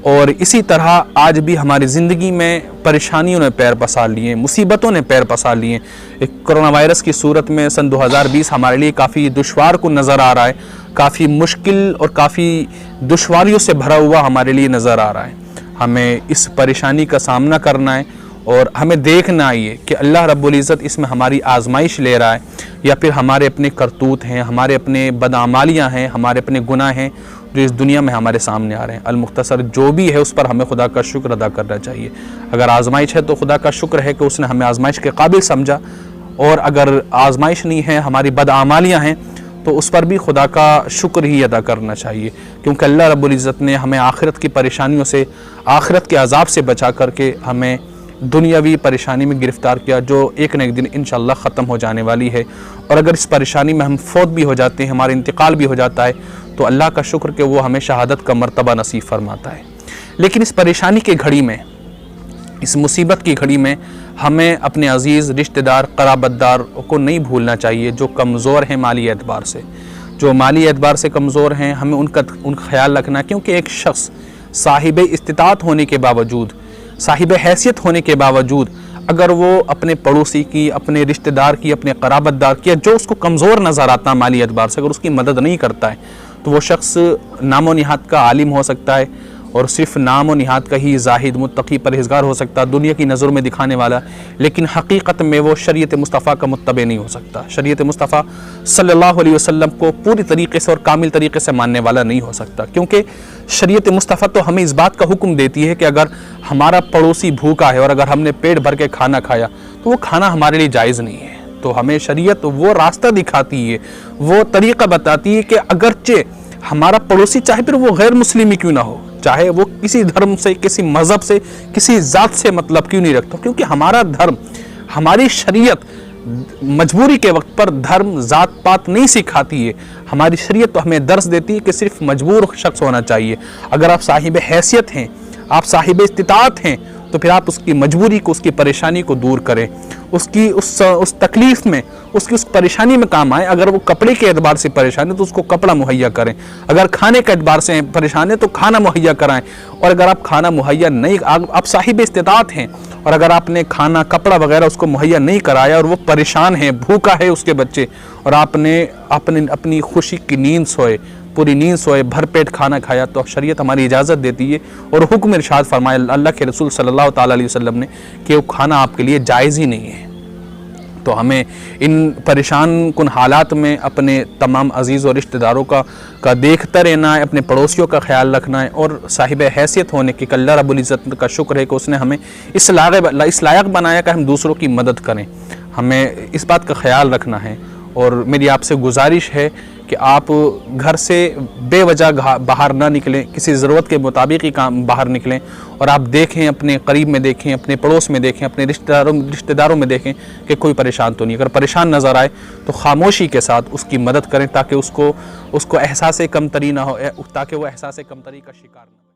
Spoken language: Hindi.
और इसी तरह आज भी हमारी ज़िंदगी में परेशानियों ने पैर पसार लिए, मुसीबतों ने पैर पसार लिए। एक कोरोना वायरस की सूरत में सन 2020 हमारे लिए काफ़ी दुश्वार को नज़र आ रहा है, काफ़ी मुश्किल और काफ़ी दुश्वारियों से भरा हुआ हमारे लिए नज़र आ रहा है। हमें इस परेशानी का सामना करना है और हमें देखना है कि अल्लाह रब्बुल इज़्ज़त इसमें हमारी आजमाइश ले रहा है या फिर हमारे अपने करतूत हैं, हमारे अपने बदआमालियाँ हैं, हमारे अपने गुनाह हैं जो इस दुनिया में हमारे सामने आ रहे हैं। अल-मुख्तसर जो भी है उस पर हमें खुदा का शुक्र अदा करना चाहिए। अगर आजमाइश है तो खुदा का शुक्र है कि उसने हमें आजमाइश के काबिल समझा, और अगर आजमाइश नहीं है, हमारी बदआमालियाँ हैं, तो उस पर भी खुदा का शुक्र ही अदा करना चाहिए, क्योंकि अल्लाह रब्बुल इज़्ज़त ने हमें आखिरत की परेशानियों से, आखिरत के अजाब से बचा करके हमें दुनियावी परेशानी में गिरफ़्तार किया जो एक न एक दिन इंशाअल्लाह ख़त्म हो जाने वाली है। और अगर इस परेशानी में हम फौत भी हो जाते हैं, हमारा इंतकाल भी हो जाता है, तो अल्लाह का शुक्र कि वो हमें शहादत का मर्तबा नसीब फरमाता है। लेकिन इस परेशानी की घड़ी में, इस मुसीबत की घड़ी में हमें अपने अज़ीज़ रिश्तेदार, क़राबतदार को नहीं भूलना चाहिए जो कमज़ोर हैं माली एतबार से। जो माली एतबार से कमज़ोर हैं, हमें उनका ख्याल रखना, क्योंकि एक शख्स साहिब इस्तिताअत होने के बावजूद, साहिब हैसियत होने के बावजूद अगर वो अपने पड़ोसी की, अपने रिश्तेदार की, अपने क़राबतदार की, जो उसको कमज़ोर नज़र आता है माली एतबार से, अगर उसकी मदद नहीं करता है, तो वो शख्स नामो निहात का आलिम हो सकता है और सिर्फ नाम और निहात का ही जाहिद, मुत्तकी, परहेज़गार हो सकता है, दुनिया की नज़रों में दिखाने वाला, लेकिन हकीकत में वो शरीयत मुस्तफ़ा का मुत्तबे नहीं हो सकता, शरीयत मुस्तफ़ा सल्लल्लाहु अलैहि वसल्लम को पूरी तरीके से और कामिल तरीके से मानने वाला नहीं हो सकता। क्योंकि शरीयत मुस्तफ़ा तो हमें इस बात का हुक्म देती है कि अगर हमारा पड़ोसी भूखा है और अगर हमने पेट भर के खाना खाया तो वो खाना हमारे लिए जायज़ नहीं है। तो हमें शरीयत वो रास्ता दिखाती है, वो तरीक़ा बताती है कि अगरचे हमारा पड़ोसी, चाहे फिर वो गैर मुस्लिम ही क्यों ना हो, चाहे वो किसी धर्म से, किसी मज़हब से, किसी ज़ात से मतलब क्यों नहीं रखता, क्योंकि हमारा धर्म, हमारी शरीयत मजबूरी के वक्त पर धर्म, ज़ात पात नहीं सिखाती है। हमारी शरीयत तो हमें दर्स देती है कि सिर्फ मजबूर शख्स होना चाहिए। अगर आप साहिब हैसियत हैं, आप साहिब इस्तिताअत हैं, तो फिर आप उसकी मजबूरी को, उसकी परेशानी को दूर करें, उसकी उस तकलीफ़ में, उसकी उस परेशानी में काम आए। अगर वो कपड़े के एतबार से परेशान है तो उसको कपड़ा मुहैया करें, अगर खाने के एतबार से परेशान है तो खाना मुहैया कराएं। और अगर आप खाना मुहैया नहीं, आप साहिब इस्तिताअत हैं और अगर आपने खाना, कपड़ा वगैरह उसको मुहैया नहीं कराया और वो परेशान है, भूखा है उसके बच्चे, और आपने अपनी खुशी की नींद सोए, पूरी नींद सोए, भरपेट खाना खाया, तो शरीयत हमारी इजाज़त देती है और हुक्म इरशाद फरमाया अल्लाह के रसूल सल्लल्लाहु ताला अलैहि वसल्लम ने कि वो खाना आपके लिए जायज़ ही नहीं है। तो हमें इन परेशान कुन हालात में अपने तमाम अजीज़ और रिश्तेदारों का देखता रहना है, अपने पड़ोसियों का ख्याल रखना है और साहिब हैसियत होने की अल्लाह रब्बुल इज़्ज़त का शुक्र है कि उसने हमें इस लायक बनाया कि हम दूसरों की मदद करें। हमें इस बात का ख्याल रखना है और मेरी आपसे गुजारिश है कि आप घर से बेवजह बाहर ना निकलें, किसी ज़रूरत के मुताबिक ही काम बाहर निकलें और आप देखें, अपने करीब में देखें, अपने पड़ोस में देखें, अपने रिश्तेदारों में देखें कि कोई परेशान तो नहीं। अगर परेशान नज़र आए तो खामोशी के साथ उसकी मदद करें ताकि उसको एहसास कमतरी ना हो, ताकि वो एहसास कमतरी का शिकार ना हो।